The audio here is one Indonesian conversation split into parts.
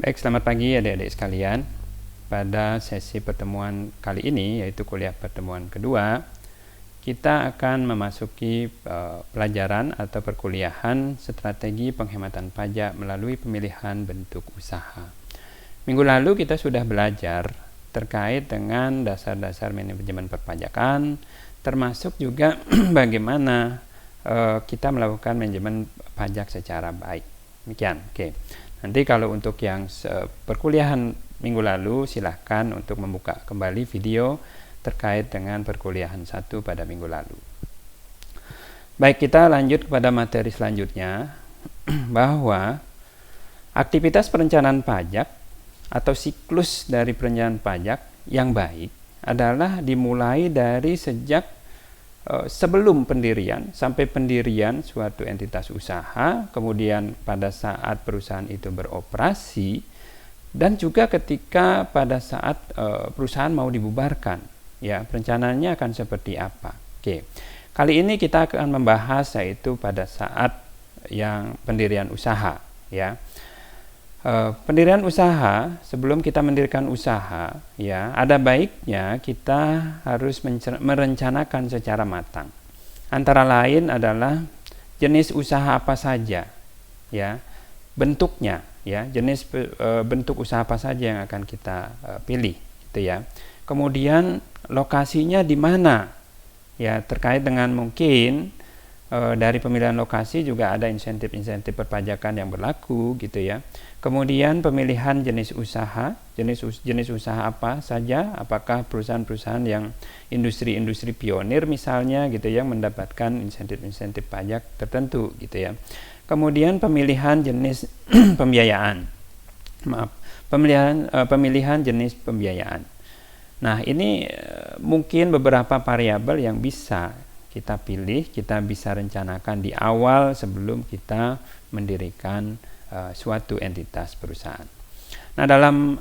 Baik, selamat pagi adik-adik sekalian. Pada sesi pertemuan kali ini, yaitu kuliah pertemuan kedua, kita akan memasuki pelajaran atau perkuliahan strategi penghematan pajak melalui pemilihan bentuk usaha. Minggu lalu kita sudah belajar terkait dengan dasar-dasar manajemen perpajakan, termasuk juga bagaimana kita melakukan manajemen pajak secara baik. Demikian, oke. Nanti kalau untuk yang perkuliahan minggu lalu, silahkan untuk membuka kembali video terkait dengan perkuliahan 1 pada minggu lalu. Baik, kita lanjut kepada materi selanjutnya, bahwa aktivitas perencanaan pajak atau siklus dari perencanaan pajak yang baik adalah dimulai dari sejak sebelum pendirian sampai pendirian suatu entitas usaha, kemudian pada saat perusahaan itu beroperasi, dan juga ketika pada saat perusahaan mau dibubarkan. Ya, perencanaannya akan seperti apa? Oke. Kali ini kita akan membahas yaitu pada saat yang pendirian usaha, ya. Pendirian usaha, sebelum kita mendirikan usaha, ya, ada baiknya kita harus merencanakan secara matang. Antara lain adalah jenis usaha apa saja, ya, bentuknya, ya, jenis bentuk usaha apa saja yang akan kita pilih, gitu ya. Kemudian lokasinya di mana, ya, terkait dengan mungkin dari pemilihan lokasi juga ada insentif-insentif perpajakan yang berlaku, gitu ya. Kemudian pemilihan jenis usaha, jenis usaha apa saja, apakah perusahaan-perusahaan yang industri-industri pionir misalnya, gitu ya, mendapatkan insentif-insentif pajak tertentu, gitu ya. Kemudian pemilihan jenis pembiayaan, pemilihan jenis pembiayaan. Nah, ini mungkin beberapa variabel yang bisa kita pilih, kita bisa rencanakan di awal sebelum kita mendirikan suatu entitas perusahaan. Nah, dalam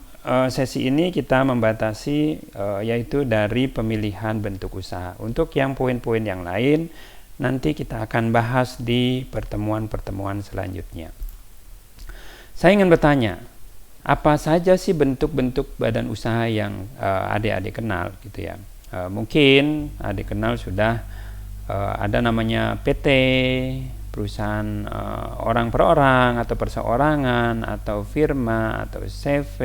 sesi ini kita membatasi yaitu dari pemilihan bentuk usaha. Untuk yang poin-poin yang lain nanti kita akan bahas di pertemuan-pertemuan selanjutnya. Saya ingin bertanya, apa saja sih bentuk-bentuk badan usaha yang adik-adik kenal, gitu ya? Mungkin adik kenal sudah ada namanya PT, perusahaan orang per orang atau perseorangan atau firma atau CV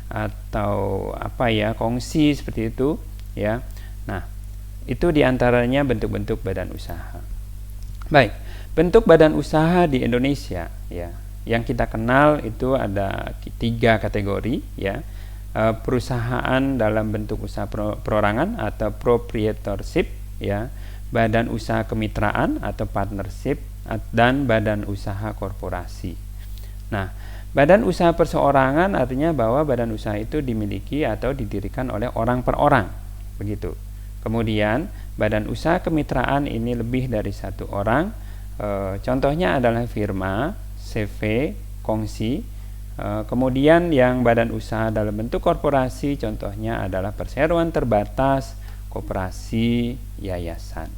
atau apa ya, kongsi seperti itu, ya. Nah, itu diantaranya bentuk-bentuk badan usaha. Baik, bentuk badan usaha di Indonesia, ya, yang kita kenal itu ada 3 kategori, ya. Perusahaan dalam bentuk usaha perorangan atau proprietorship, ya, badan usaha kemitraan atau partnership, dan badan usaha korporasi. Nah, badan usaha perseorangan artinya bahwa badan usaha itu dimiliki atau didirikan oleh orang per orang, begitu. Kemudian badan usaha kemitraan ini lebih dari 1 orang, contohnya adalah firma, CV, kongsi. Kemudian yang badan usaha dalam bentuk korporasi contohnya adalah perseroan terbatas, koperasi, yayasan.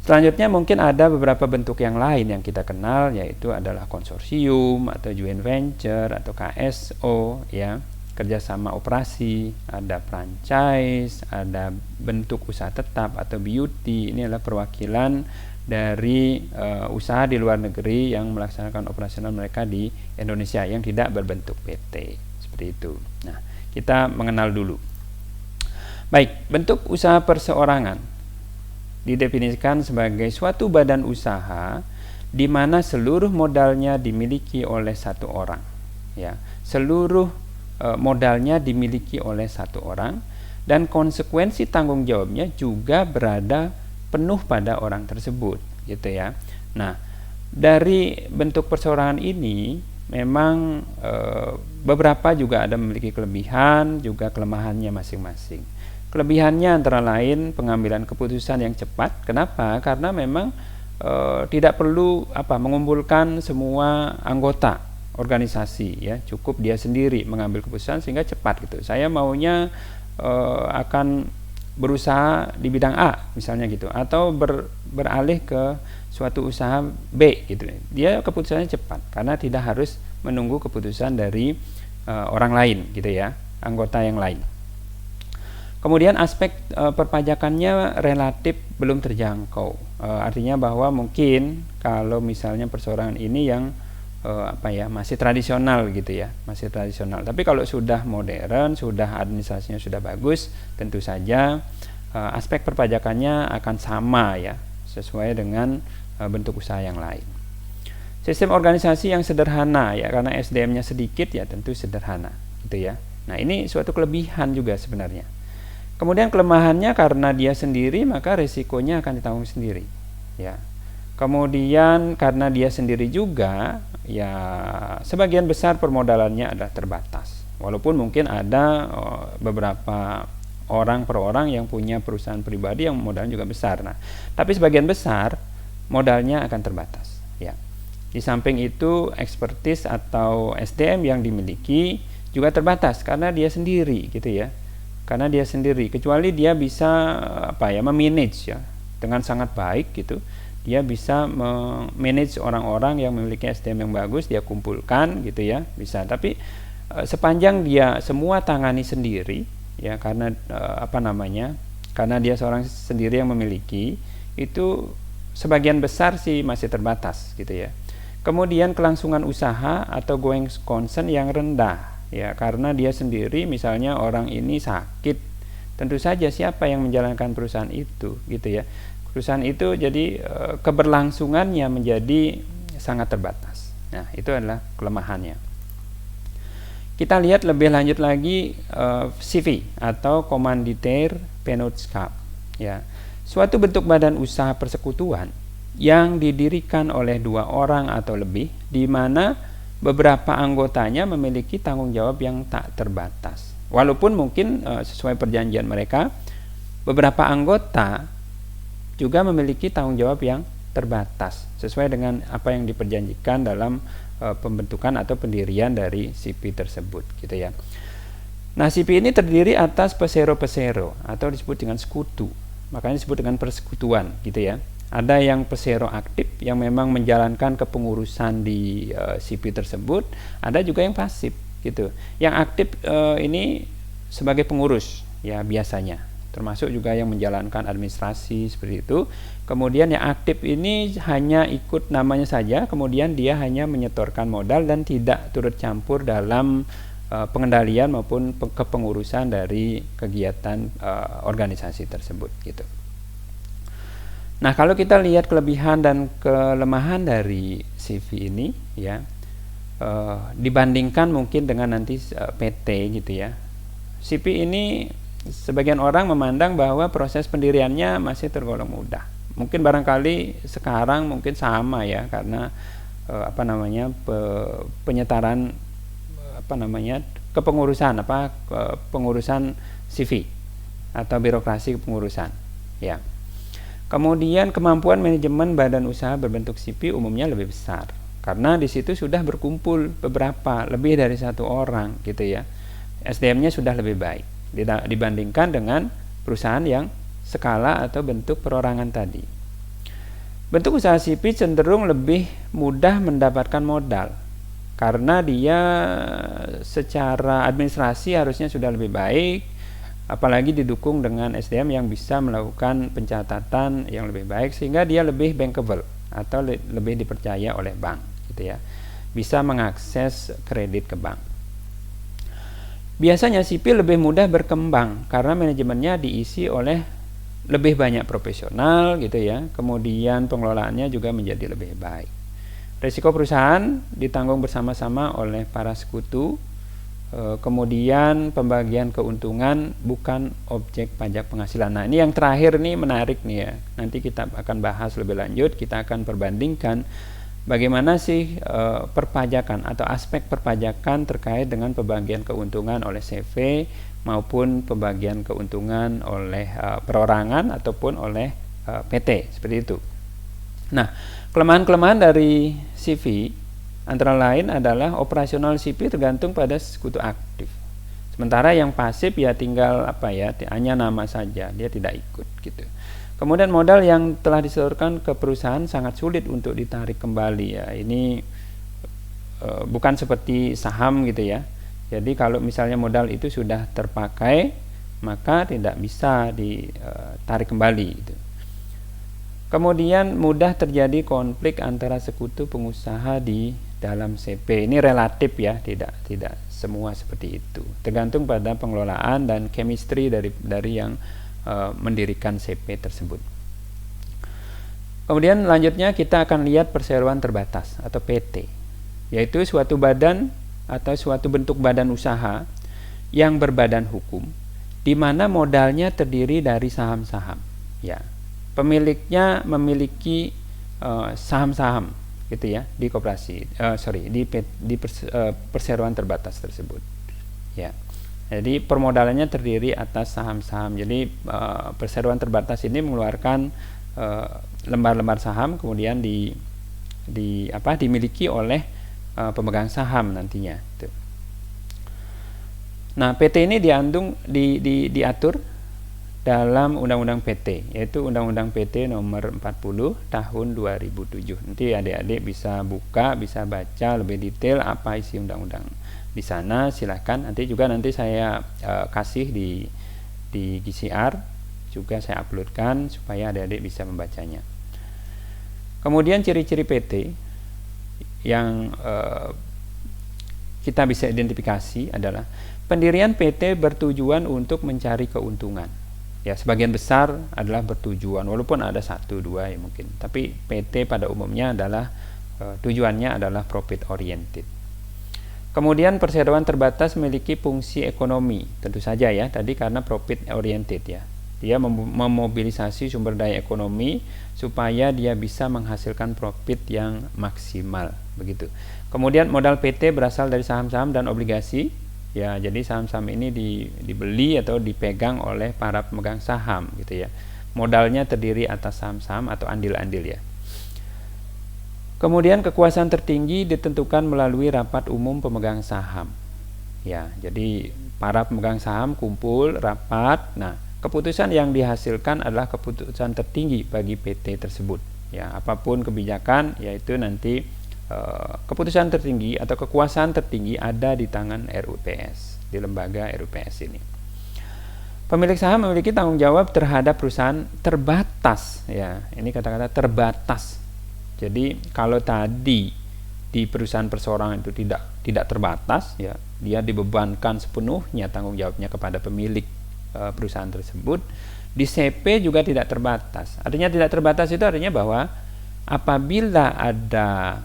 Selanjutnya mungkin ada beberapa bentuk yang lain yang kita kenal, yaitu adalah konsorsium atau joint venture atau KSO, ya, kerjasama operasi, ada franchise, ada bentuk usaha tetap atau BUT. Ini adalah perwakilan dari usaha di luar negeri yang melaksanakan operasional mereka di Indonesia yang tidak berbentuk PT, seperti itu. Nah, kita mengenal dulu. Baik, bentuk usaha perseorangan didefinisikan sebagai suatu badan usaha di mana seluruh modalnya dimiliki oleh 1 orang, ya. Seluruh modalnya dimiliki oleh 1 orang dan konsekuensi tanggung jawabnya juga berada penuh pada orang tersebut, gitu ya. Nah, dari bentuk perseorangan ini memang beberapa juga ada memiliki kelebihan, juga kelemahannya masing-masing. Kelebihannya antara lain pengambilan keputusan yang cepat. Kenapa? Karena memang tidak perlu mengumpulkan semua anggota organisasi, ya. Cukup dia sendiri mengambil keputusan sehingga cepat, gitu. Saya maunya akan berusaha di bidang A misalnya, gitu, atau beralih ke suatu usaha B gitu. Dia keputusannya cepat karena tidak harus menunggu keputusan dari orang lain gitu ya, anggota yang lain. Kemudian aspek perpajakannya relatif belum terjangkau. Artinya bahwa mungkin kalau misalnya perseorangan ini yang masih tradisional gitu ya, masih tradisional. Tapi kalau sudah modern, sudah administrasinya sudah bagus, tentu saja aspek perpajakannya akan sama ya, sesuai dengan bentuk usaha yang lain. Sistem organisasi yang sederhana ya, karena SDM-nya sedikit ya tentu sederhana gitu ya. Nah, ini suatu kelebihan juga sebenarnya. Kemudian kelemahannya karena dia sendiri maka resikonya akan ditanggung sendiri ya. Kemudian karena dia sendiri juga ya sebagian besar permodalannya adalah terbatas. Walaupun mungkin ada beberapa orang per orang yang punya perusahaan pribadi yang modalnya juga besar. Nah, tapi sebagian besar modalnya akan terbatas ya. Di samping itu expertise atau SDM yang dimiliki juga terbatas karena dia sendiri gitu ya. Karena dia sendiri, kecuali dia bisa memanage ya dengan sangat baik gitu. Dia bisa memanage orang-orang yang memiliki SDM yang bagus, dia kumpulkan gitu ya, bisa. Tapi sepanjang dia semua tangani sendiri ya, karena karena dia seorang sendiri yang memiliki, itu sebagian besar sih masih terbatas gitu ya. Kemudian kelangsungan usaha atau going concern yang rendah ya, karena dia sendiri, misalnya orang ini sakit, tentu saja siapa yang menjalankan perusahaan itu gitu ya. Perusahaan itu jadi keberlangsungannya menjadi sangat terbatas. Nah, itu adalah kelemahannya. Kita lihat lebih lanjut lagi CV atau Commanditaire Penotskap ya. Suatu bentuk badan usaha persekutuan yang didirikan oleh 2 orang atau lebih, di mana beberapa anggotanya memiliki tanggung jawab yang tak terbatas. Walaupun mungkin sesuai perjanjian mereka, beberapa anggota juga memiliki tanggung jawab yang terbatas sesuai dengan apa yang diperjanjikan dalam pembentukan atau pendirian dari CP tersebut gitu ya. Nah, CP ini terdiri atas pesero-pesero atau disebut dengan sekutu. Makanya disebut dengan persekutuan gitu ya. Ada yang pesero aktif yang memang menjalankan kepengurusan di CP tersebut, ada juga yang pasif gitu. Yang aktif ini sebagai pengurus ya biasanya, termasuk juga yang menjalankan administrasi seperti itu. Kemudian yang aktif ini hanya ikut namanya saja, kemudian dia hanya menyetorkan modal dan tidak turut campur dalam pengendalian maupun kepengurusan dari kegiatan organisasi tersebut gitu. Nah, kalau kita lihat kelebihan dan kelemahan dari CV ini ya, dibandingkan mungkin dengan nanti PT gitu ya. CV ini sebagian orang memandang bahwa proses pendiriannya masih tergolong mudah. Mungkin barangkali sekarang mungkin sama ya, karena penyetaran kepengurusan pengurusan CV atau birokrasi kepengurusan ya. Kemudian kemampuan manajemen badan usaha berbentuk CP umumnya lebih besar karena di situ sudah berkumpul lebih dari 1 orang gitu ya. SDM-nya sudah lebih baik dibandingkan dengan perusahaan yang skala atau bentuk perorangan tadi. Bentuk usaha CP cenderung lebih mudah mendapatkan modal karena dia secara administrasi harusnya sudah lebih baik, apalagi didukung dengan SDM yang bisa melakukan pencatatan yang lebih baik sehingga dia lebih bankable atau lebih dipercaya oleh bank gitu ya. Bisa mengakses kredit ke bank. Biasanya CP lebih mudah berkembang karena manajemennya diisi oleh lebih banyak profesional gitu ya. Kemudian pengelolaannya juga menjadi lebih baik. Risiko perusahaan ditanggung bersama-sama oleh para sekutu. Kemudian pembagian keuntungan bukan objek pajak penghasilan. Nah, ini yang terakhir nih menarik nih ya. Nanti kita akan bahas lebih lanjut, kita akan perbandingkan bagaimana sih perpajakan atau aspek perpajakan terkait dengan pembagian keuntungan oleh CV maupun pembagian keuntungan oleh perorangan ataupun oleh PT seperti itu. Nah, kelemahan-kelemahan dari CV antara lain adalah operasional CP tergantung pada sekutu aktif. Sementara yang pasif ya tinggal hanya nama saja, dia tidak ikut gitu. Kemudian modal yang telah disetorkan ke perusahaan sangat sulit untuk ditarik kembali ya. Ini bukan seperti saham gitu ya. Jadi kalau misalnya modal itu sudah terpakai, maka tidak bisa ditarik kembali gitu. Kemudian mudah terjadi konflik antara sekutu pengusaha di dalam CP. Ini relatif ya, tidak semua seperti itu. Tergantung pada pengelolaan dan chemistry dari yang mendirikan CP tersebut. Kemudian lanjutnya kita akan lihat perseroan terbatas atau PT, yaitu suatu badan atau suatu bentuk badan usaha yang berbadan hukum, di mana modalnya terdiri dari saham-saham. Ya, pemiliknya memiliki saham-saham, gitu ya, di koperasi, perseroan terbatas tersebut. Ya. Jadi permodalannya terdiri atas saham-saham. Jadi perseroan terbatas ini mengeluarkan lembar-lembar saham, kemudian dimiliki oleh pemegang saham nantinya. Gitu. Nah, PT ini diatur dalam Undang-Undang PT, yaitu Undang-Undang PT nomor 40 tahun 2007. Nanti adik-adik bisa buka, bisa baca lebih detail apa isi undang-undang di sana, silahkan. Nanti saya kasih di GCR, juga saya uploadkan supaya adik-adik bisa membacanya. Kemudian ciri-ciri PT yang kita bisa identifikasi adalah pendirian PT bertujuan untuk mencari keuntungan. Ya, sebagian besar adalah bertujuan, walaupun ada 1-2 ya mungkin, tapi PT pada umumnya adalah tujuannya adalah profit oriented. Kemudian perseroan terbatas memiliki fungsi ekonomi, tentu saja ya, tadi karena profit oriented ya. Dia memobilisasi sumber daya ekonomi supaya dia bisa menghasilkan profit yang maksimal, begitu. Kemudian modal PT berasal dari saham-saham dan obligasi. Ya, jadi saham-saham ini dibeli atau dipegang oleh para pemegang saham gitu ya. Modalnya terdiri atas saham-saham atau andil-andil ya. Kemudian kekuasaan tertinggi ditentukan melalui rapat umum pemegang saham. Ya, jadi para pemegang saham kumpul rapat. Nah, keputusan yang dihasilkan adalah keputusan tertinggi bagi PT tersebut. Ya, apapun kebijakan, yaitu nanti keputusan tertinggi atau kekuasaan tertinggi ada di tangan RUPS, di lembaga RUPS ini. Pemilik saham memiliki tanggung jawab terhadap perusahaan terbatas. Ya, ini kata-kata terbatas. Jadi kalau tadi di perusahaan perseorangan itu tidak terbatas, ya, dia dibebankan sepenuhnya tanggung jawabnya kepada pemilik perusahaan tersebut. Di CP juga tidak terbatas. Artinya tidak terbatas itu artinya bahwa apabila ada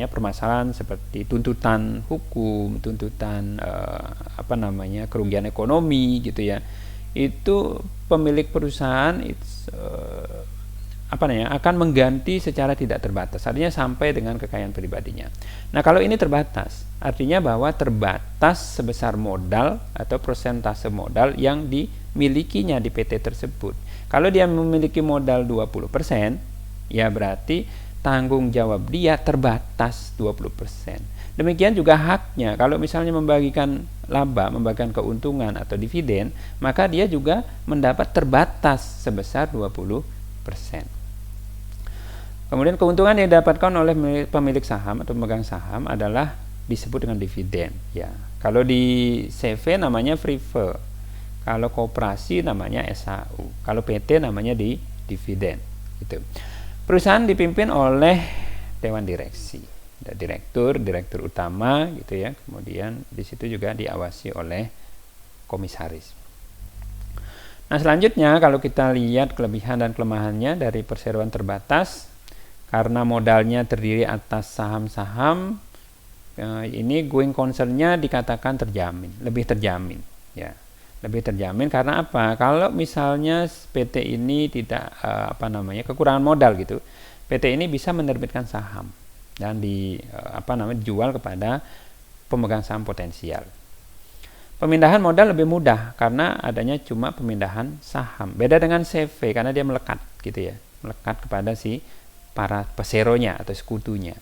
permasalahan seperti tuntutan hukum, tuntutan kerugian ekonomi gitu ya, itu pemilik perusahaan akan mengganti secara tidak terbatas, artinya sampai dengan kekayaan pribadinya. Nah, kalau ini terbatas, artinya bahwa terbatas sebesar modal atau persentase modal yang dimilikinya di PT tersebut. Kalau dia memiliki modal 20%, ya berarti tanggung jawab dia terbatas 20%. Demikian juga haknya, kalau misalnya membagikan laba, membagikan keuntungan atau dividen, maka dia juga mendapat terbatas sebesar 20%. Kemudian keuntungan yang didapatkan oleh pemilik saham atau pemegang saham adalah disebut dengan dividen. Ya, kalau di CV namanya free float, kalau koperasi namanya SHU, kalau PT namanya dividen. Gitu. Perusahaan dipimpin oleh dewan direksi, ada direktur utama, gitu ya. Kemudian di situ juga diawasi oleh komisaris. Nah, selanjutnya kalau kita lihat kelebihan dan kelemahannya dari perseroan terbatas, karena modalnya terdiri atas saham-saham, ini going concern-nya dikatakan terjamin, lebih terjamin ya. Lebih terjamin karena apa? Kalau misalnya PT ini tidak kekurangan modal gitu, PT ini bisa menerbitkan saham dan dijual kepada pemegang saham potensial. Pemindahan modal lebih mudah karena adanya cuma pemindahan saham. Beda dengan CV karena dia melekat gitu ya, melekat kepada si para peseronya atau sekutunya.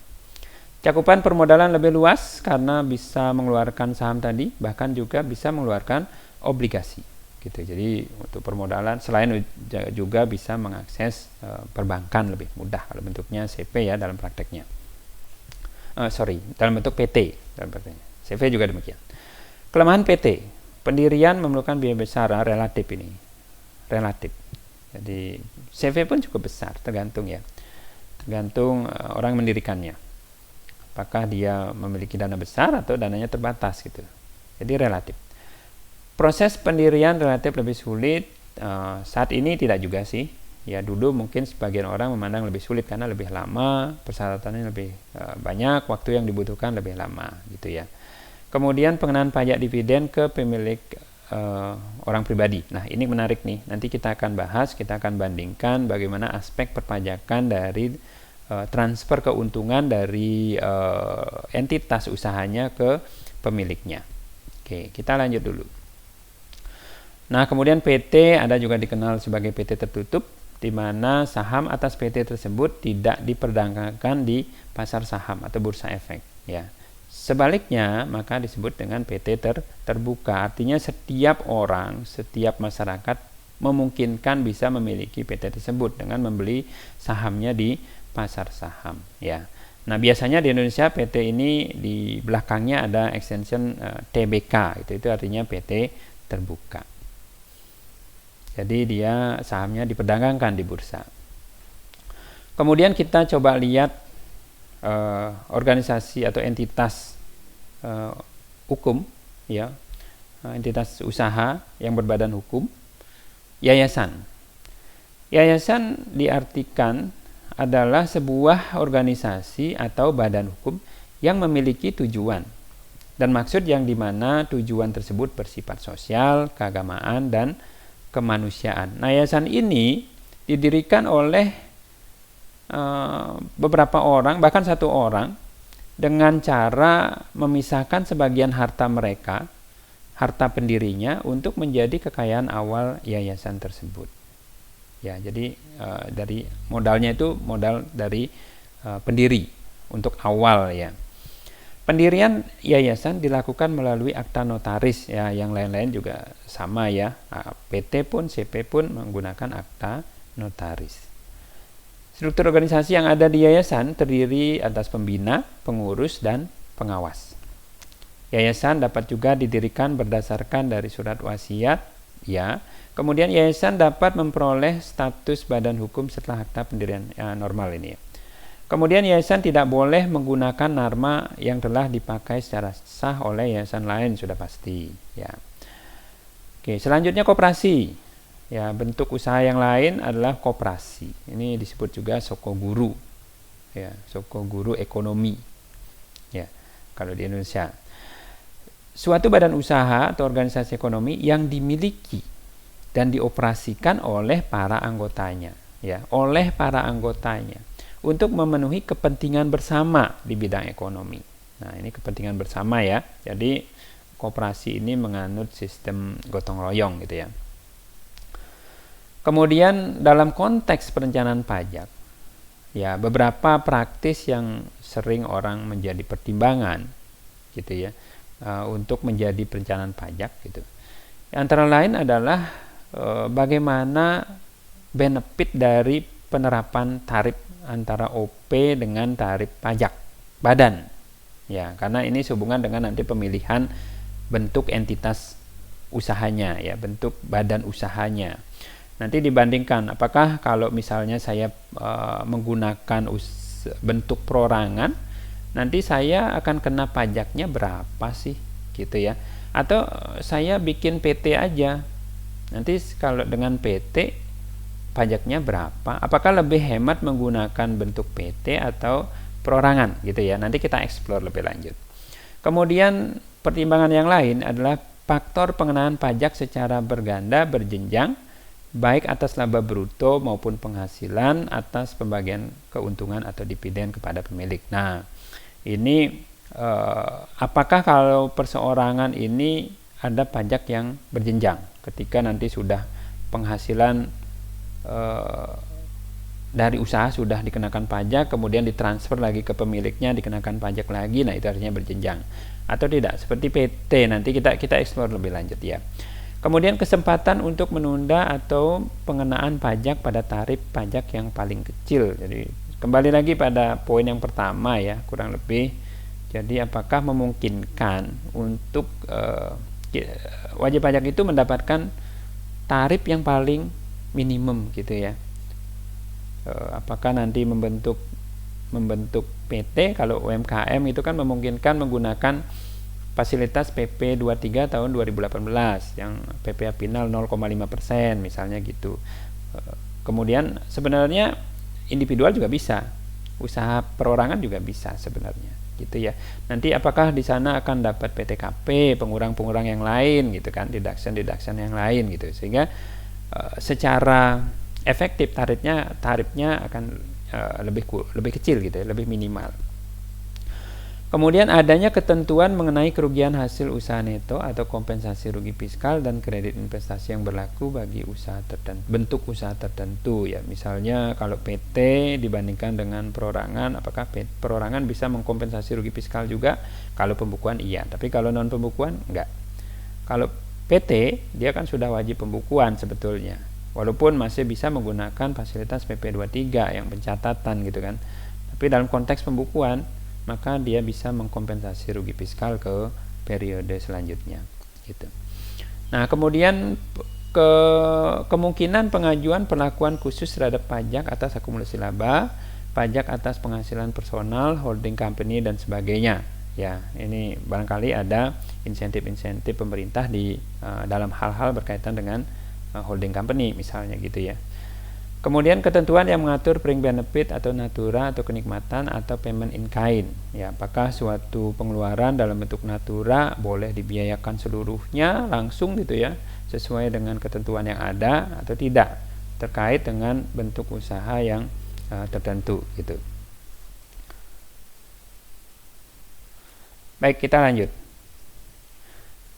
Cakupan permodalan lebih luas karena bisa mengeluarkan saham tadi, bahkan juga bisa mengeluarkan obligasi gitu. Jadi untuk permodalan selain juga bisa mengakses perbankan lebih mudah kalau bentuknya CP ya dalam prakteknya. Dalam bentuk PT dalam prakteknya. CV juga demikian. Kelemahan PT, pendirian memerlukan biaya besar, relatif ini. Relatif. Jadi CV pun cukup besar, tergantung ya. Tergantung orang mendirikannya. Apakah dia memiliki dana besar atau dananya terbatas gitu. Jadi relatif. Proses pendirian relatif lebih sulit, saat ini tidak juga sih. Ya dulu mungkin sebagian orang memandang lebih sulit karena lebih lama, persyaratannya lebih banyak, waktu yang dibutuhkan lebih lama gitu ya. Kemudian pengenaan pajak dividen ke pemilik orang pribadi. Nah ini menarik nih, nanti kita akan bahas, kita akan bandingkan bagaimana aspek perpajakan dari transfer keuntungan dari entitas usahanya ke pemiliknya. Oke, kita lanjut dulu. Nah kemudian PT ada juga dikenal sebagai PT tertutup, di mana saham atas PT tersebut tidak diperdagangkan di pasar saham atau bursa efek ya. Sebaliknya maka disebut dengan PT terbuka. Artinya setiap orang, setiap masyarakat memungkinkan bisa memiliki PT tersebut dengan membeli sahamnya di pasar saham ya. Nah, biasanya di Indonesia PT ini di belakangnya ada extension TBK, itu artinya PT terbuka. Jadi dia sahamnya diperdagangkan di bursa. Kemudian kita coba lihat organisasi atau entitas hukum, ya, entitas usaha yang berbadan hukum, yayasan. Yayasan diartikan adalah sebuah organisasi atau badan hukum yang memiliki tujuan dan maksud yang dimana tujuan tersebut bersifat sosial, keagamaan, dan kemanusiaan. Nah, yayasan ini didirikan oleh beberapa orang, bahkan satu orang, dengan cara memisahkan sebagian harta mereka, harta pendirinya, untuk menjadi kekayaan awal yayasan tersebut. Ya, jadi dari modalnya itu modal dari pendiri untuk awal ya. Pendirian yayasan dilakukan melalui akta notaris ya, yang lain-lain juga sama ya. PT pun, CP pun menggunakan akta notaris. Struktur organisasi yang ada di yayasan terdiri atas pembina, pengurus, dan pengawas. Yayasan dapat juga didirikan berdasarkan dari surat wasiat ya. Kemudian yayasan dapat memperoleh status badan hukum setelah akta pendirian normal ini ya. Kemudian yayasan tidak boleh menggunakan nama yang telah dipakai secara sah oleh yayasan lain, sudah pasti ya. Oke, selanjutnya koperasi. Ya, bentuk usaha yang lain adalah koperasi. Ini disebut juga sokoguru. Ya, sokoguru ekonomi. Ya, kalau di Indonesia. Suatu badan usaha atau organisasi ekonomi yang dimiliki dan dioperasikan oleh para anggotanya, ya, oleh para anggotanya, untuk memenuhi kepentingan bersama di bidang ekonomi. Nah, ini kepentingan bersama ya. Jadi koperasi ini menganut sistem gotong royong gitu ya. Kemudian dalam konteks perencanaan pajak, ya beberapa praktis yang sering orang menjadi pertimbangan gitu ya, untuk menjadi perencanaan pajak gitu. Antara lain adalah bagaimana benefit dari penerapan tarif antara OP dengan tarif pajak badan ya, karena ini sehubungan dengan nanti pemilihan bentuk entitas usahanya ya, bentuk badan usahanya. Nanti dibandingkan apakah kalau misalnya saya menggunakan bentuk perorangan, nanti saya akan kena pajaknya berapa sih gitu ya, atau saya bikin PT aja, nanti kalau dengan PT pajaknya berapa, apakah lebih hemat menggunakan bentuk PT atau perorangan gitu ya. Nanti kita explore lebih lanjut. Kemudian pertimbangan yang lain adalah faktor pengenaan pajak secara berganda berjenjang, baik atas laba bruto maupun penghasilan atas pembagian keuntungan atau dividen kepada pemilik. Nah, ini apakah kalau perseorangan ini ada pajak yang berjenjang ketika nanti sudah penghasilan dari usaha sudah dikenakan pajak, kemudian ditransfer lagi ke pemiliknya dikenakan pajak lagi. Nah, itu artinya berjenjang atau tidak seperti PT. Nanti kita explore lebih lanjut ya. Kemudian kesempatan untuk menunda atau pengenaan pajak pada tarif pajak yang paling kecil. Jadi kembali lagi pada poin yang pertama ya, kurang lebih. Jadi apakah memungkinkan untuk wajib pajak itu mendapatkan tarif yang paling minimum gitu ya. Apakah nanti membentuk PT, kalau UMKM itu kan memungkinkan menggunakan fasilitas PP 23 tahun 2018 yang PPh final 0,5% misalnya gitu. Kemudian sebenarnya individual juga bisa, usaha perorangan juga bisa sebenarnya gitu ya. Nanti apakah di sana akan dapat PTKP, pengurang-pengurang yang lain gitu kan, deduction yang lain gitu, sehingga secara efektif tarifnya akan lebih kecil gitu ya, lebih minimal. Kemudian adanya ketentuan mengenai kerugian hasil usaha neto atau kompensasi rugi fiskal dan kredit investasi yang berlaku bagi usaha tertentu, bentuk usaha tertentu ya. Misalnya kalau PT dibandingkan dengan perorangan, apakah perorangan bisa mengkompensasi rugi fiskal juga? Kalau pembukuan iya, tapi kalau non pembukuan enggak. Kalau PT dia kan sudah wajib pembukuan sebetulnya, walaupun masih bisa menggunakan fasilitas PP 23 yang pencatatan gitu kan. Tapi dalam konteks pembukuan maka dia bisa mengkompensasi rugi fiskal ke periode selanjutnya gitu. Nah, kemudian kemungkinan pengajuan perlakuan khusus terhadap pajak atas akumulasi laba, pajak atas penghasilan personal, holding company dan sebagainya. Ya, ini barangkali ada insentif-insentif pemerintah di dalam hal-hal berkaitan dengan holding company misalnya gitu ya. Kemudian ketentuan yang mengatur fringe benefit atau natura atau kenikmatan atau payment in kind. Ya, apakah suatu pengeluaran dalam bentuk natura boleh dibiayakan seluruhnya langsung gitu ya, sesuai dengan ketentuan yang ada atau tidak, terkait dengan bentuk usaha yang tertentu gitu. Baik, kita lanjut.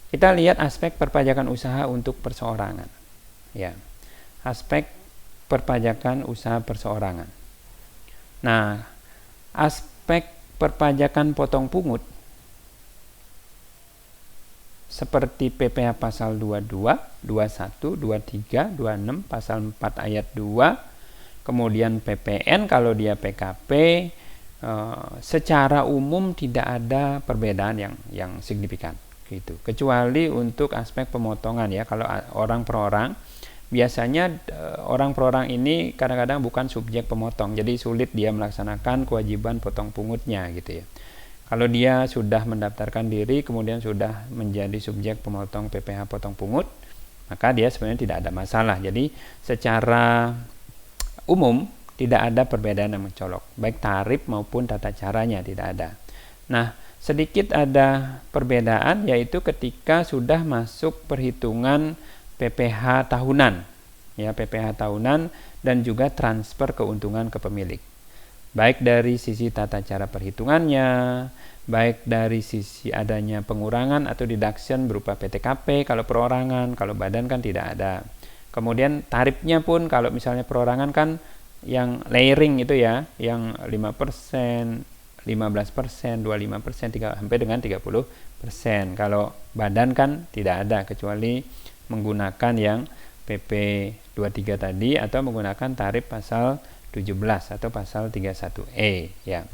Kita lihat aspek perpajakan usaha untuk perseorangan. Ya. Aspek perpajakan usaha perseorangan. Nah, aspek perpajakan potong pungut seperti PPh pasal 22, 21, 23, 26, pasal 4 ayat 2, kemudian PPN kalau dia PKP, secara umum tidak ada perbedaan yang signifikan gitu. Kecuali untuk aspek pemotongan ya, kalau orang per orang biasanya orang per orang ini kadang-kadang bukan subjek pemotong, jadi sulit dia melaksanakan kewajiban potong pungutnya gitu ya. Kalau dia sudah mendaftarkan diri kemudian sudah menjadi subjek pemotong PPh potong pungut, maka dia sebenarnya tidak ada masalah. Jadi secara umum tidak ada perbedaan yang mencolok, baik tarif maupun tata caranya tidak ada. Nah, sedikit ada perbedaan yaitu ketika sudah masuk perhitungan PPh tahunan, ya PPh tahunan dan juga transfer keuntungan ke pemilik. Baik dari sisi tata cara perhitungannya, baik dari sisi adanya pengurangan atau deduction berupa PTKP kalau perorangan, kalau badan kan tidak ada. Kemudian tarifnya pun kalau misalnya perorangan kan yang layering itu ya, yang 5%, 15%, 25%, sampai dengan 30%. Kalau badan kan tidak ada kecuali menggunakan yang PP 23 tadi atau menggunakan tarif pasal 17 atau pasal 31E ya.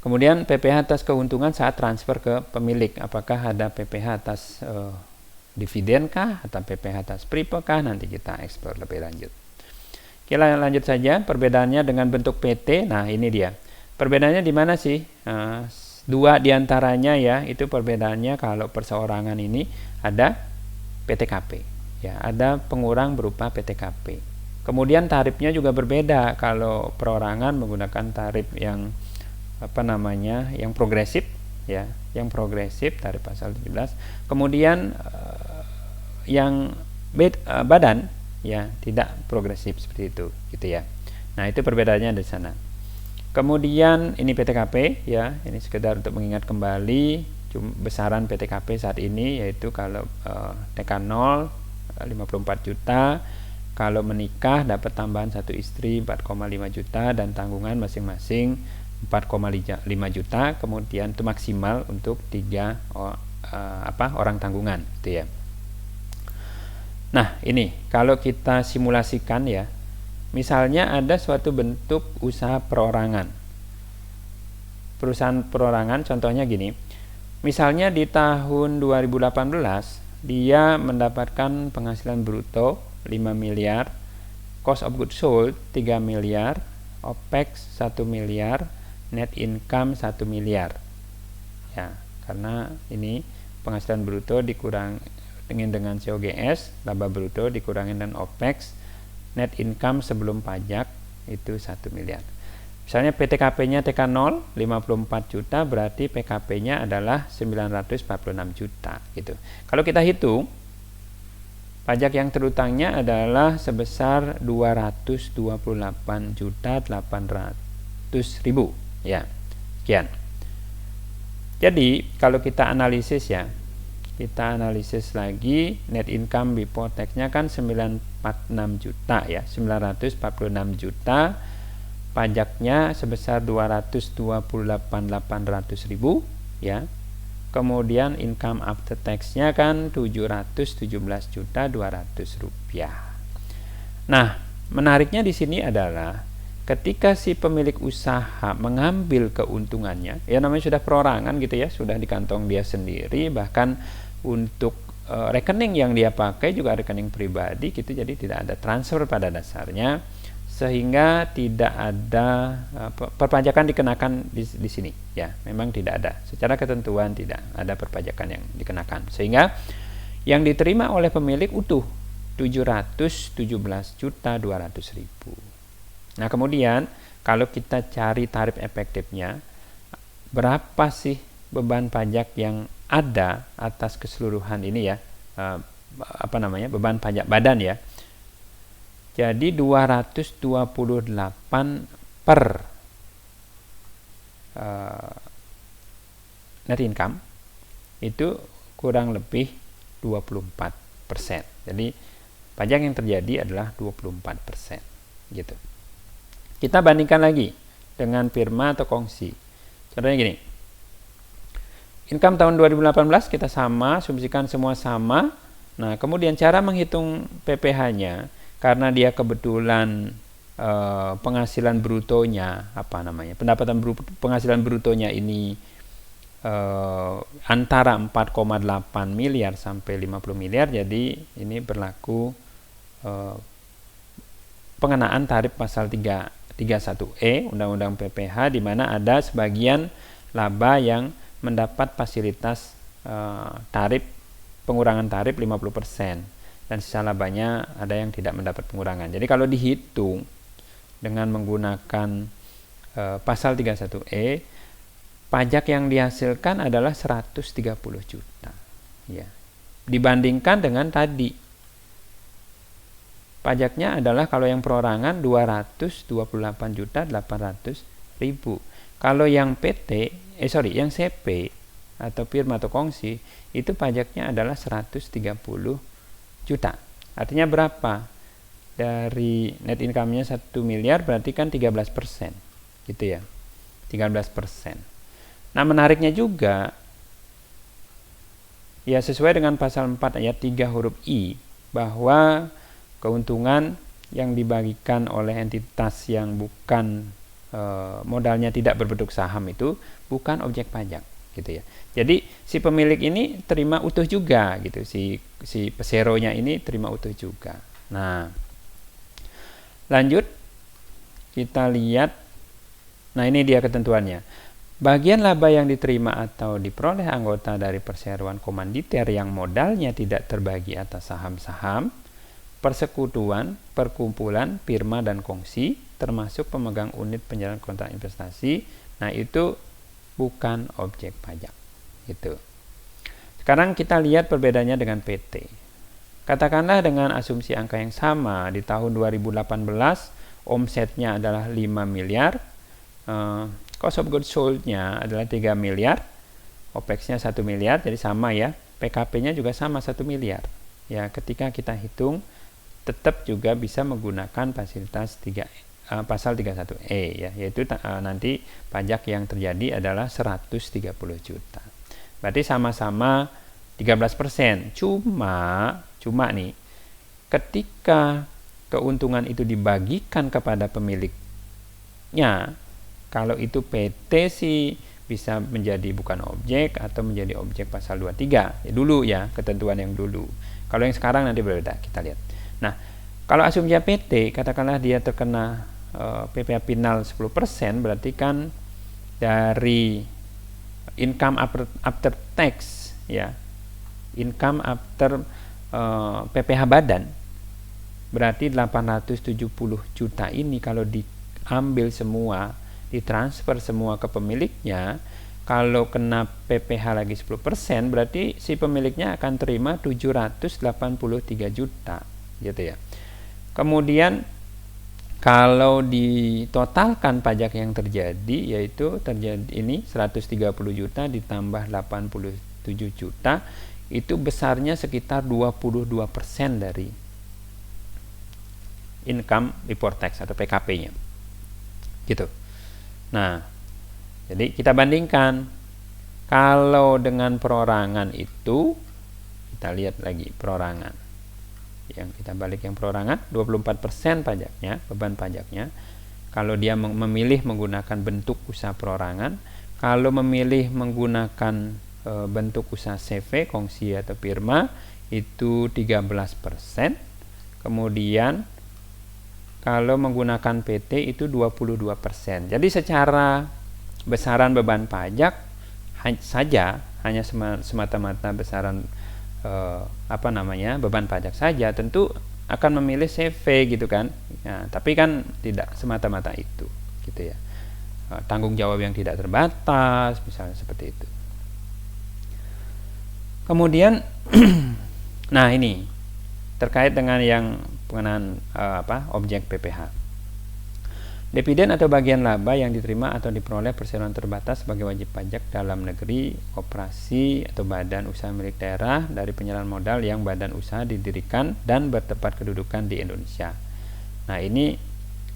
Kemudian PPh atas keuntungan saat transfer ke pemilik, apakah ada PPh atas dividen kah atau PPh atas PRIPE kah, nanti kita eksplor lebih lanjut. Kita lanjut saja perbedaannya dengan bentuk PT. Nah, ini dia. Perbedaannya di mana sih? Dua diantaranya ya, itu perbedaannya kalau perseorangan ini ada PTKP ya, ada pengurang berupa PTKP. Kemudian tarifnya juga berbeda. Kalau perorangan menggunakan tarif yang yang progresif ya, yang progresif tarif pasal 17. Kemudian yang badan ya tidak progresif seperti itu gitu ya. Nah, itu perbedaannya di sana. Kemudian ini PTKP ya, ini sekedar untuk mengingat kembali besaran PTKP saat ini, yaitu kalau TK 0 54 juta, kalau menikah dapat tambahan satu istri 4,5 juta dan tanggungan masing-masing 4,5 juta, kemudian itu maksimal untuk 3 orang tanggungan gitu ya. Nah, ini kalau kita simulasikan ya, misalnya ada suatu bentuk usaha perorangan. Perusahaan perorangan contohnya gini. Misalnya di tahun 2018 dia mendapatkan penghasilan bruto 5 miliar, cost of goods sold 3 miliar, OPEX 1 miliar, net income 1 miliar. Ya, karena ini penghasilan bruto dikurang dengan COGS, laba bruto dikurangin dengan OPEX, net income sebelum pajak itu 1 miliar. Misalnya PTKP-nya TK0 54 juta, berarti PKP-nya adalah 946 juta gitu. Kalau kita hitung pajak yang terutangnya adalah sebesar 228 juta 800 ribu ya. Sekian. Jadi kalau kita analisis ya, kita analisis lagi net income before tax-nya kan 946 juta ya, 946 juta, pajaknya sebesar 228.800 ribu ya. Kemudian income after tax-nya kan 717 juta 200 rupiah. Nah, menariknya di sini adalah ketika si pemilik usaha mengambil keuntungannya, ya namanya sudah perorangan gitu ya, sudah di kantong dia sendiri, bahkan untuk rekening yang dia pakai juga rekening pribadi gitu, jadi tidak ada transfer pada dasarnya, sehingga tidak ada perpajakan dikenakan di sini ya, memang tidak ada secara ketentuan, tidak ada perpajakan yang dikenakan, sehingga yang diterima oleh pemilik utuh 717 juta 200 ribu. Nah kemudian kalau kita cari tarif efektifnya, berapa sih beban pajak yang ada atas keseluruhan ini ya, beban pajak badan ya. Jadi 228 per net income itu kurang lebih 24%. Jadi pajak yang terjadi adalah 24% gitu. Kita bandingkan lagi dengan firma atau kongsi. Contohnya gini. Income tahun 2018 kita sama, asumsikan semua sama. Nah, kemudian cara menghitung PPh-nya, karena dia kebetulan penghasilan brutonya penghasilan brutonya ini antara 4,8 miliar sampai 50 miliar, jadi ini berlaku pengenaan tarif pasal 31E Undang-Undang PPh, di mana ada sebagian laba yang mendapat fasilitas tarif pengurangan tarif 50%, dan sisa labanya ada yang tidak mendapat pengurangan. Jadi kalau dihitung dengan menggunakan pasal 31E, pajak yang dihasilkan adalah 130 juta ya. Dibandingkan dengan tadi pajaknya adalah kalau yang perorangan 228 juta 800 ribu. Kalau yang yang CP atau firma atau kongsi itu pajaknya adalah 130 juta. Artinya berapa? Dari net income-nya 1 miliar berarti kan 13%. Gitu ya. 13%. Nah, menariknya juga ya sesuai dengan pasal 4 ayat 3 huruf I, bahwa keuntungan yang dibagikan oleh entitas yang bukan modalnya tidak berbentuk saham itu bukan objek pajak gitu ya. Jadi si pemilik ini terima utuh juga gitu, si peseronya ini terima utuh juga. Nah, lanjut kita lihat. Nah, ini dia ketentuannya. Bagian laba yang diterima atau diperoleh anggota dari perseroan komanditer yang modalnya tidak terbagi atas saham-saham, persekutuan, perkumpulan, firma dan kongsi, termasuk pemegang unit penjalan kontrak investasi, nah itu bukan objek pajak. Gitu. Sekarang kita lihat perbedaannya dengan PT. Katakanlah dengan asumsi angka yang sama, di tahun 2018 omsetnya adalah 5 miliar, cost of goods sold-nya adalah 3 miliar, OPEX-nya 1 miliar, jadi sama ya, PKP-nya juga sama 1 miliar. Ya, ketika kita hitung tetap juga bisa menggunakan fasilitas pasal 31E ya, yaitu nanti pajak yang terjadi adalah 130 juta. Berarti sama-sama 13%. Cuma nih, ketika keuntungan itu dibagikan kepada pemiliknya, kalau itu PT sih bisa menjadi bukan objek atau menjadi objek pasal 23 ya, dulu ya, ketentuan yang dulu. Kalau yang sekarang nanti berbeda, kita lihat. Nah, kalau asumsi PT katakanlah dia terkena PPh final 10%, berarti kan dari income after tax ya, income after PPh badan, berarti 870 juta ini kalau diambil semua, ditransfer semua ke pemiliknya, kalau kena PPh lagi 10%, berarti si pemiliknya akan terima 783 juta gitu ya. Kemudian kalau ditotalkan pajak yang terjadi, yaitu terjadi ini 130 juta ditambah 87 juta, itu besarnya sekitar 22% dari income before tax atau PKP-nya gitu. Nah, jadi kita bandingkan. Kalau dengan perorangan itu, kita lihat lagi perorangan. Yang kita balik yang perorangan, 24% pajaknya, beban pajaknya. Kalau dia memilih menggunakan bentuk usaha perorangan, kalau memilih menggunakan bentuk usaha CV, kongsi atau firma, itu 13%. Kemudian kalau menggunakan PT itu 22%. Jadi secara besaran beban pajak saja, hanya semata-mata besaran beban pajak saja, tentu akan memilih CV gitu kan. Nah, tapi kan tidak semata-mata itu gitu ya. Tanggung jawab yang tidak terbatas misalnya seperti itu. Kemudian nah ini terkait dengan yang pengenaan objek PPh. Dividen atau bagian laba yang diterima atau diperoleh perseroan terbatas sebagai wajib pajak dalam negeri, operasi atau badan usaha milik daerah dari penyerahan modal yang badan usaha didirikan dan bertempat kedudukan di Indonesia. Nah, ini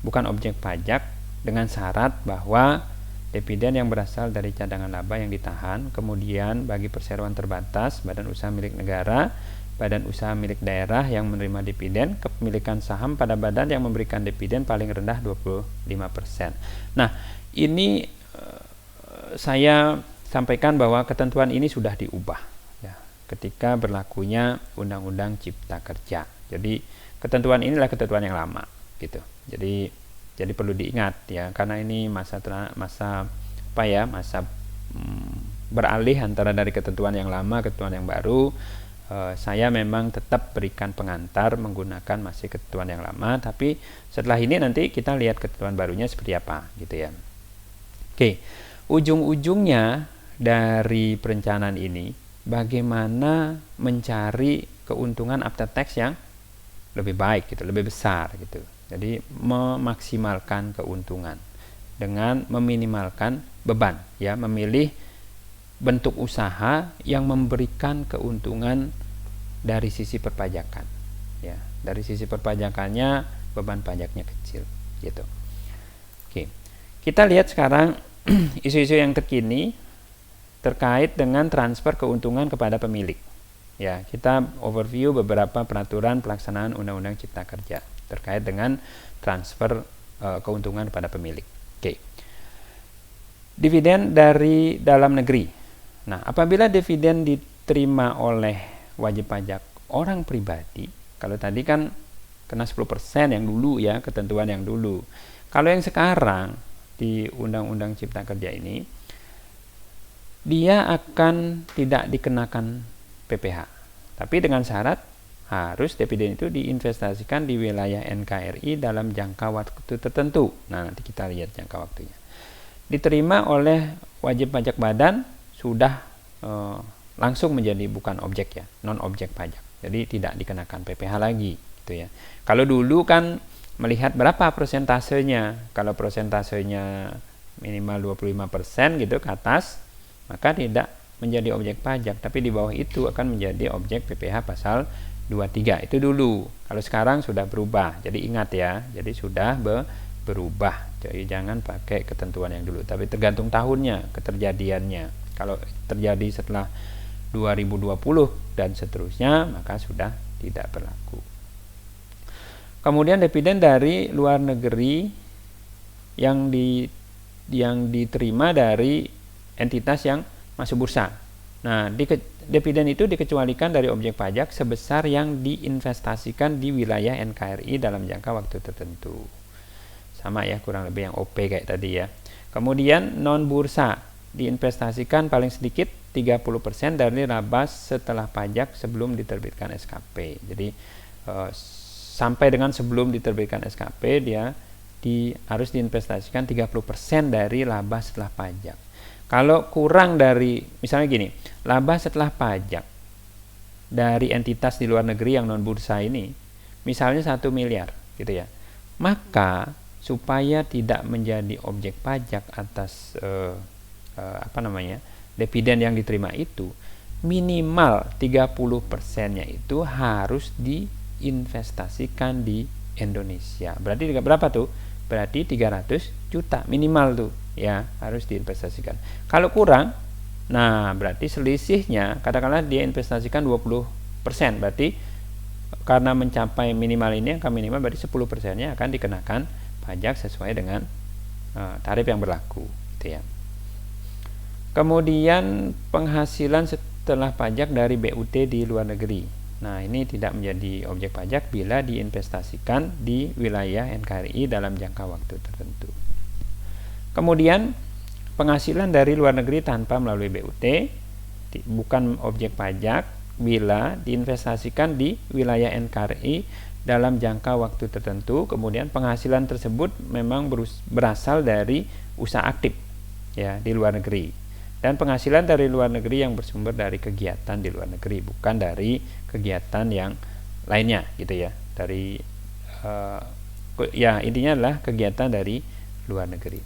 bukan objek pajak dengan syarat bahwa dividen yang berasal dari cadangan laba yang ditahan, kemudian bagi perseroan terbatas, badan usaha milik negara, badan usaha milik daerah yang menerima dividen, kepemilikan saham pada badan yang memberikan dividen paling rendah 25%. Nah, ini saya sampaikan bahwa ketentuan ini sudah diubah ya, ketika berlakunya Undang-Undang Cipta Kerja. Jadi ketentuan inilah ketentuan yang lama gitu. Jadi perlu diingat ya, karena ini masa beralih antara dari ketentuan yang lama ke ketentuan yang baru. Saya memang tetap berikan pengantar menggunakan masih ketentuan yang lama, tapi setelah ini nanti kita lihat ketentuan barunya seperti apa gitu ya. Oke, ujung-ujungnya dari perencanaan ini bagaimana mencari keuntungan after tax yang lebih baik gitu, lebih besar gitu. Jadi memaksimalkan keuntungan dengan meminimalkan beban ya, memilih bentuk usaha yang memberikan keuntungan dari sisi perpajakan ya, dari sisi perpajakannya beban pajaknya kecil gitu. Oke, kita lihat sekarang isu-isu yang terkini terkait dengan transfer keuntungan kepada pemilik ya. Kita overview beberapa peraturan pelaksanaan Undang-Undang Cipta Kerja terkait dengan transfer keuntungan kepada pemilik. Oke, dividen dari dalam negeri. Nah, apabila dividen diterima oleh wajib pajak orang pribadi, kalau tadi kan kena 10% yang dulu ya, ketentuan yang dulu. Kalau yang sekarang di Undang-Undang Cipta Kerja ini, dia akan tidak dikenakan PPh. Tapi dengan syarat harus dividen itu diinvestasikan di wilayah NKRI dalam jangka waktu tertentu. Nah, nanti kita lihat jangka waktunya. Diterima oleh wajib pajak badan sudah langsung menjadi bukan objek ya, non objek pajak. Jadi tidak dikenakan PPh lagi gitu ya. Kalau dulu kan melihat berapa persentasenya. Kalau persentasenya minimal 25% gitu ke atas, maka tidak menjadi objek pajak, tapi di bawah itu akan menjadi objek PPh pasal 23. Itu dulu. Kalau sekarang sudah berubah. Jadi ingat ya, jadi sudah berubah. Jadi jangan pakai ketentuan yang dulu, tapi tergantung tahunnya, keterjadiannya. Kalau terjadi setelah 2020 dan seterusnya, maka sudah tidak berlaku. Kemudian dividen dari luar negeri yang diterima dari entitas yang masuk bursa. Nah, dividen itu dikecualikan dari objek pajak sebesar yang diinvestasikan di wilayah NKRI dalam jangka waktu tertentu. Sama ya, kurang lebih yang OP kayak tadi ya. Kemudian non bursa diinvestasikan paling sedikit 30% dari laba setelah pajak sebelum diterbitkan SKP. Jadi sampai dengan sebelum diterbitkan SKP dia harus diinvestasikan 30% dari laba setelah pajak. Kalau kurang dari, misalnya gini, laba setelah pajak dari entitas di luar negeri yang non bursa ini, misalnya 1 miliar gitu ya, maka supaya tidak menjadi objek pajak atas dividen yang diterima itu, minimal 30%-nya itu harus diinvestasikan di Indonesia. Berarti berapa tuh? Berarti 300 juta minimal tuh ya, harus diinvestasikan. Kalau kurang, nah berarti selisihnya katakanlah dia investasikan 20%, berarti karena mencapai minimal ini, angka minimal berarti 10%-nya akan dikenakan pajak sesuai dengan tarif yang berlaku gitu ya. Kemudian penghasilan setelah pajak dari BUT di luar negeri. Nah, ini tidak menjadi objek pajak bila diinvestasikan di wilayah NKRI dalam jangka waktu tertentu. Kemudian penghasilan dari luar negeri tanpa melalui BUT bukan objek pajak bila diinvestasikan di wilayah NKRI dalam jangka waktu tertentu. Kemudian penghasilan tersebut memang berasal dari usaha aktif ya di luar negeri, dan penghasilan dari luar negeri yang bersumber dari kegiatan di luar negeri, bukan dari kegiatan yang lainnya gitu ya. Dari intinya adalah kegiatan dari luar negeri.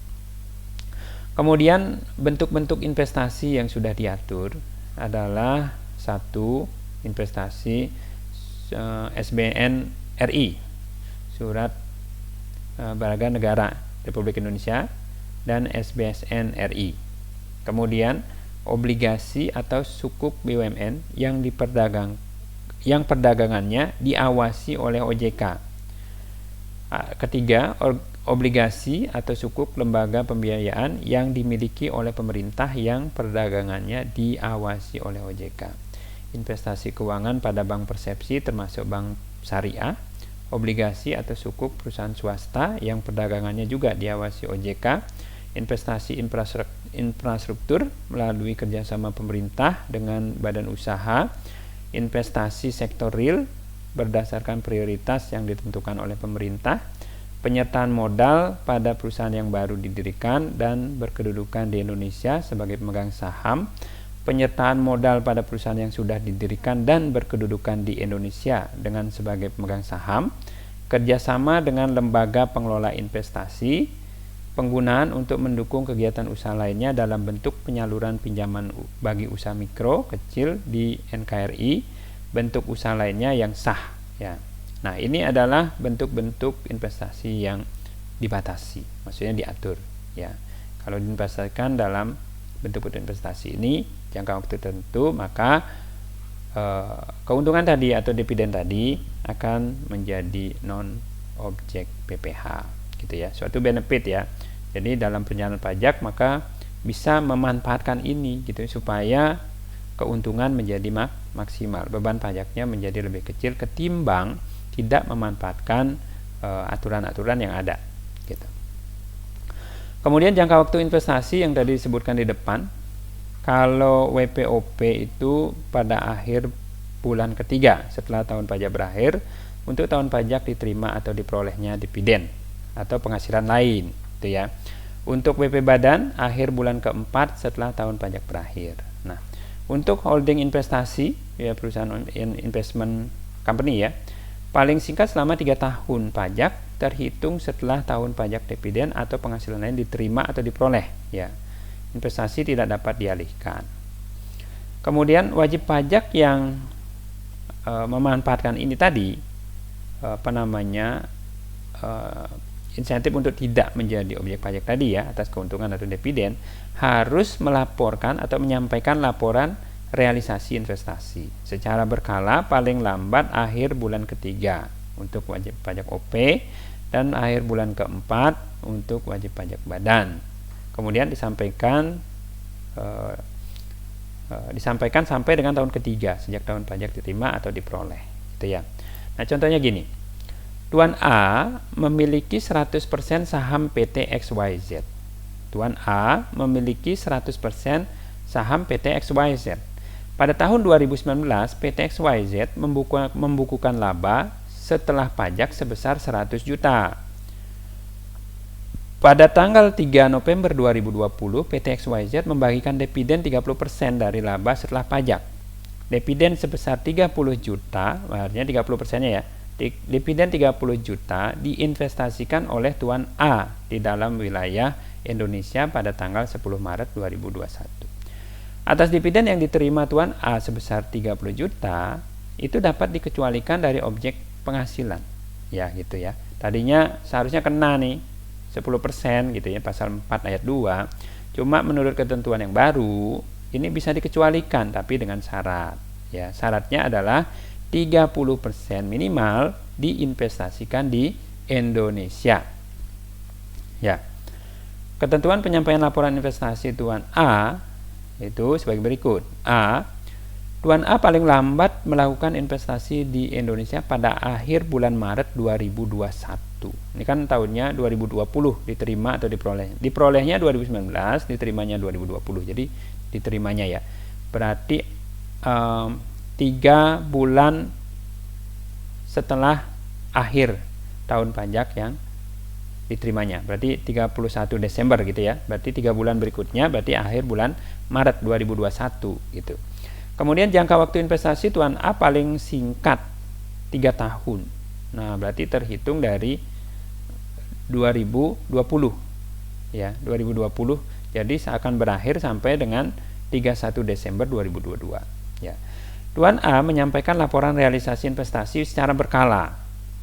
Kemudian bentuk-bentuk investasi yang sudah diatur adalah satu, investasi SBN RI, Surat Berharga Negara Republik Indonesia, dan SBSN RI. Kemudian obligasi atau sukuk BUMN yang perdagangannya diawasi oleh OJK. Ketiga, obligasi atau sukuk lembaga pembiayaan yang dimiliki oleh pemerintah yang perdagangannya diawasi oleh OJK. Investasi keuangan pada bank persepsi termasuk bank syariah, obligasi atau sukuk perusahaan swasta yang perdagangannya juga diawasi OJK, investasi infrastruktur melalui kerjasama pemerintah dengan badan usaha, investasi sektor real berdasarkan prioritas yang ditentukan oleh pemerintah, penyertaan modal pada perusahaan yang baru didirikan dan berkedudukan di Indonesia sebagai pemegang saham, penyertaan modal pada perusahaan yang sudah didirikan dan berkedudukan di Indonesia dengan sebagai pemegang saham, kerjasama dengan lembaga pengelola investasi, penggunaan untuk mendukung kegiatan usaha lainnya dalam bentuk penyaluran pinjaman bagi usaha mikro, kecil di NKRI, bentuk usaha lainnya yang sah ya. Nah, ini adalah bentuk-bentuk investasi yang dibatasi, maksudnya diatur ya. Kalau diinvestasikan dalam bentuk-bentuk investasi ini jangka waktu tertentu, maka keuntungan tadi atau dividen tadi akan menjadi non objek PPh gitu ya, suatu benefit ya. Jadi dalam perencanaan pajak maka bisa memanfaatkan ini gitu supaya keuntungan menjadi maksimal, beban pajaknya menjadi lebih kecil ketimbang tidak memanfaatkan aturan-aturan yang ada gitu. Kemudian jangka waktu investasi yang tadi disebutkan di depan, kalau WPOP itu pada akhir bulan ketiga setelah tahun pajak berakhir, untuk tahun pajak diterima atau diperolehnya dividen atau penghasilan lain gitu ya. Untuk WP Badan akhir bulan keempat setelah tahun pajak berakhir. Nah, untuk holding investasi ya, perusahaan investment company ya, paling singkat selama 3 tahun pajak terhitung setelah tahun pajak dividen atau penghasilan lain diterima atau diperoleh ya. Investasi tidak dapat dialihkan. Kemudian wajib pajak yang memanfaatkan ini tadi insentif untuk tidak menjadi objek pajak tadi ya atas keuntungan atau dividen, harus melaporkan atau menyampaikan laporan realisasi investasi secara berkala paling lambat akhir bulan ketiga untuk wajib pajak OP, dan akhir bulan keempat untuk wajib pajak badan. Kemudian disampaikan sampai dengan tahun ketiga sejak tahun pajak diterima atau diperoleh, gitu ya. Nah, contohnya gini. Tuan A memiliki 100% saham PT XYZ. Tuan A memiliki 100% saham PT XYZ. Pada tahun 2019, PT XYZ membukukan laba setelah pajak sebesar 100 juta. Pada tanggal 3 November 2020, PT XYZ membagikan dividen 30% dari laba setelah pajak. Dividen sebesar 30 juta, artinya 30%-nya ya. Dividen 30 juta diinvestasikan oleh Tuan A di dalam wilayah Indonesia pada tanggal 10 Maret 2021. Atas dividen yang diterima Tuan A sebesar 30 juta, itu dapat dikecualikan dari objek penghasilan. Ya, gitu ya. Tadinya seharusnya kena nih 10% gitu ya, pasal 4 ayat 2. Cuma menurut ketentuan yang baru, ini bisa dikecualikan tapi dengan syarat. Ya, syaratnya adalah 30% minimal diinvestasikan di Indonesia. Ya. Ketentuan penyampaian laporan investasi Tuan A itu sebagai berikut. A. Tuan A paling lambat melakukan investasi di Indonesia pada akhir bulan Maret 2021. Ini kan tahunnya 2020 diterima atau diperoleh. Diperolehnya 2019, diterimanya 2020. Jadi diterimanya ya. Berarti 3 bulan setelah akhir tahun pajak yang diterimanya, berarti 31 Desember gitu ya. Berarti 3 bulan berikutnya berarti akhir bulan Maret 2021 gitu. Kemudian jangka waktu investasi Tuan A paling singkat 3 tahun. Nah, berarti terhitung dari 2020 ya, 2020. Jadi akan berakhir sampai dengan 31 Desember 2022 ya. Tuan A menyampaikan laporan realisasi investasi secara berkala.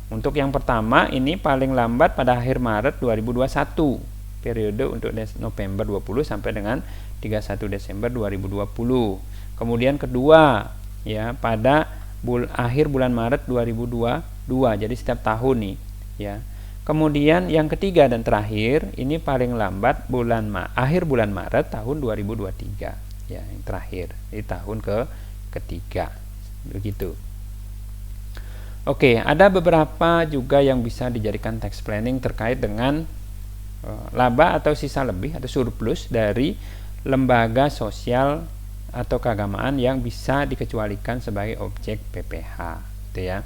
Untuk yang pertama ini paling lambat pada akhir Maret 2021. Periode untuk November 20 sampai dengan 31 Desember 2020. Kemudian kedua ya pada akhir bulan Maret 2022. Jadi setiap tahun nih ya. Kemudian yang ketiga dan terakhir ini paling lambat akhir bulan Maret tahun 2023 ya, yang terakhir di tahun ketiga begitu. Oke, ada beberapa juga yang bisa dijadikan tax planning terkait dengan laba atau sisa lebih atau surplus dari lembaga sosial atau keagamaan yang bisa dikecualikan sebagai objek PPh, gitu ya.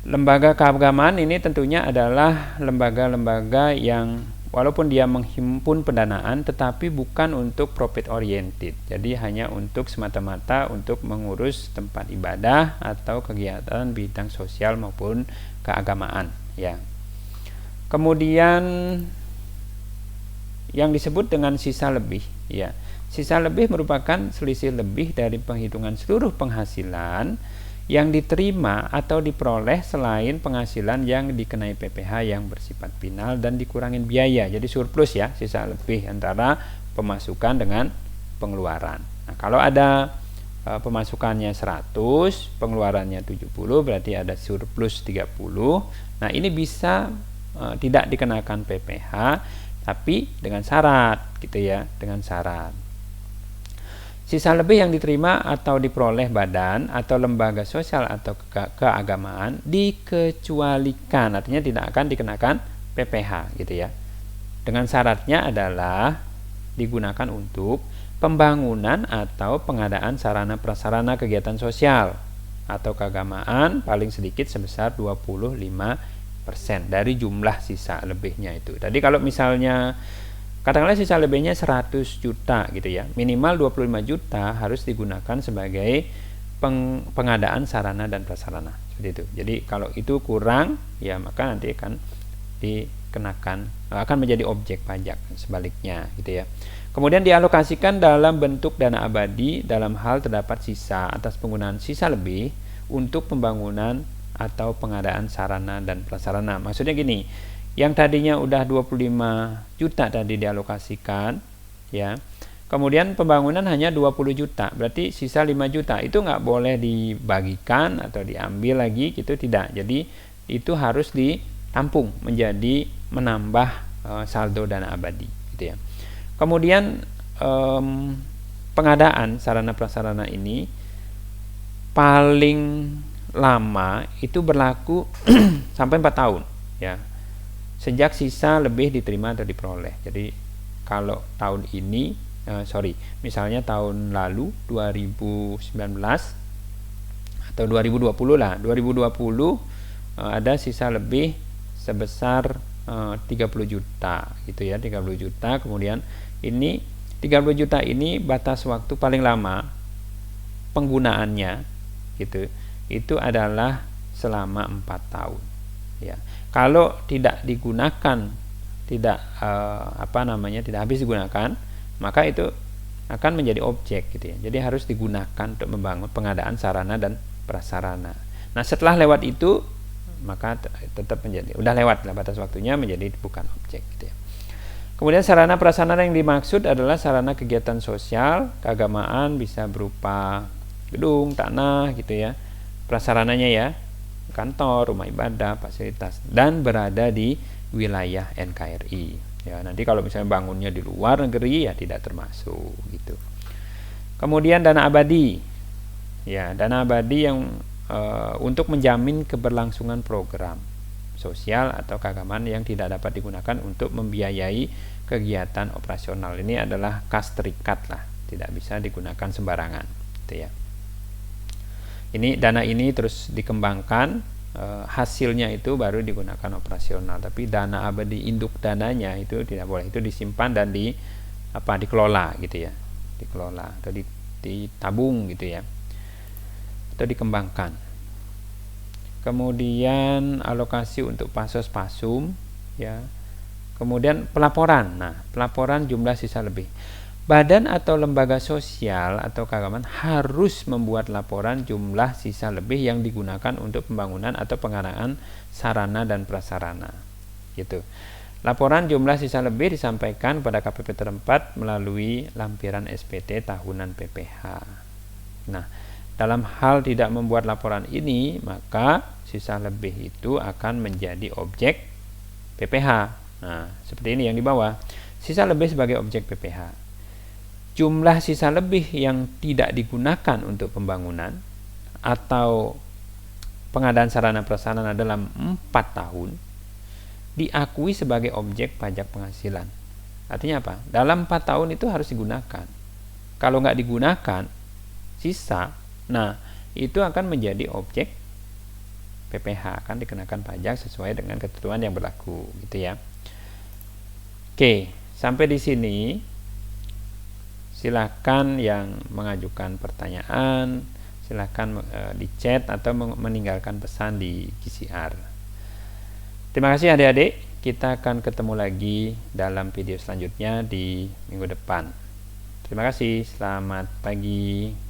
Lembaga keagamaan ini tentunya adalah lembaga-lembaga yang walaupun dia menghimpun pendanaan tetapi bukan untuk profit oriented. Jadi hanya untuk semata-mata untuk mengurus tempat ibadah atau kegiatan bidang sosial maupun keagamaan ya. Kemudian yang disebut dengan sisa lebih ya. Sisa lebih merupakan selisih lebih dari penghitungan seluruh penghasilan yang diterima atau diperoleh selain penghasilan yang dikenai PPh yang bersifat final dan dikurangin biaya. Jadi surplus ya, sisa lebih antara pemasukan dengan pengeluaran. Nah, kalau ada pemasukannya 100, pengeluarannya 70, berarti ada surplus 30. Nah, ini bisa tidak dikenakan PPh, tapi dengan syarat gitu ya, dengan syarat. Sisa lebih yang diterima atau diperoleh badan atau lembaga sosial atau keagamaan dikecualikan, artinya tidak akan dikenakan PPh gitu ya. Dengan syaratnya adalah digunakan untuk pembangunan atau pengadaan sarana prasarana kegiatan sosial atau keagamaan paling sedikit sebesar 25% dari jumlah sisa lebihnya itu. Tadi kalau misalnya katakanlah sisa lebihnya 100 juta gitu ya, minimal 25 juta harus digunakan sebagai pengadaan sarana dan prasarana seperti itu. Jadi kalau itu kurang ya maka nanti akan dikenakan, akan menjadi objek pajak sebaliknya gitu ya. Kemudian dialokasikan dalam bentuk dana abadi dalam hal terdapat sisa atas penggunaan sisa lebih untuk pembangunan atau pengadaan sarana dan prasarana. Maksudnya gini, yang tadinya udah 25 juta tadi dialokasikan ya, Kemudian pembangunan hanya 20 juta, berarti sisa 5 juta. Itu nggak boleh dibagikan atau diambil lagi, gitu tidak. Jadi itu harus ditampung menjadi menambah saldo dana abadi, gitu ya. Kemudian pengadaan sarana prasarana ini paling lama itu berlaku sampai 4 tahun, ya. Sejak sisa lebih diterima atau diperoleh. Jadi kalau tahun ini misalnya tahun lalu 2019 atau 2020 lah, 2020 ada sisa lebih sebesar 30 juta gitu ya, 30 juta. Kemudian ini 30 juta ini batas waktu paling lama penggunaannya gitu, itu adalah selama 4 tahun ya. Kalau tidak digunakan, tidak tidak habis digunakan, maka itu akan menjadi objek gitu ya. Jadi harus digunakan untuk membangun pengadaan sarana dan prasarana. Nah, setelah lewat itu maka tetap menjadi udah lewat lah batas waktunya, menjadi bukan objek gitu ya. Kemudian sarana prasarana yang dimaksud adalah sarana kegiatan sosial, keagamaan, bisa berupa gedung, tanah gitu ya. Prasarananya ya, kantor, rumah ibadah, fasilitas, dan berada di wilayah NKRI. Ya, nanti kalau misalnya bangunnya di luar negeri ya tidak termasuk gitu. Kemudian dana abadi. Ya, dana abadi yang untuk menjamin keberlangsungan program sosial atau keagamaan yang tidak dapat digunakan untuk membiayai kegiatan operasional. Ini adalah kas terikat lah, tidak bisa digunakan sembarangan gitu ya. Ini dana ini terus dikembangkan, hasilnya itu baru digunakan operasional. Tapi dana abadi induk dananya itu tidak boleh, itu disimpan dan dikelola gitu ya, dikelola atau ditabung gitu ya, atau dikembangkan. Kemudian alokasi untuk pasos-pasum ya. Kemudian pelaporan. Nah, pelaporan jumlah sisa lebih. Badan atau lembaga sosial atau keagamaan harus membuat laporan jumlah sisa lebih yang digunakan untuk pembangunan atau pengadaan sarana dan prasarana. Gitu. Laporan jumlah sisa lebih disampaikan pada KPP setempat melalui lampiran SPT tahunan PPH. Nah, dalam hal tidak membuat laporan ini, maka sisa lebih itu akan menjadi objek PPH. Nah, seperti ini yang di bawah. Sisa lebih sebagai objek PPH. Jumlah sisa lebih yang tidak digunakan untuk pembangunan atau pengadaan sarana prasarana dalam 4 tahun diakui sebagai objek pajak penghasilan. Artinya apa? Dalam 4 tahun itu harus digunakan. Kalau nggak digunakan, sisa, nah itu akan menjadi objek PPH, akan dikenakan pajak sesuai dengan ketentuan yang berlaku gitu ya. Oke, sampai di sini. Silakan yang mengajukan pertanyaan, silakan di chat atau meninggalkan pesan di GCR. Terima kasih adik-adik, kita akan ketemu lagi dalam video selanjutnya di minggu depan. Terima kasih, selamat pagi.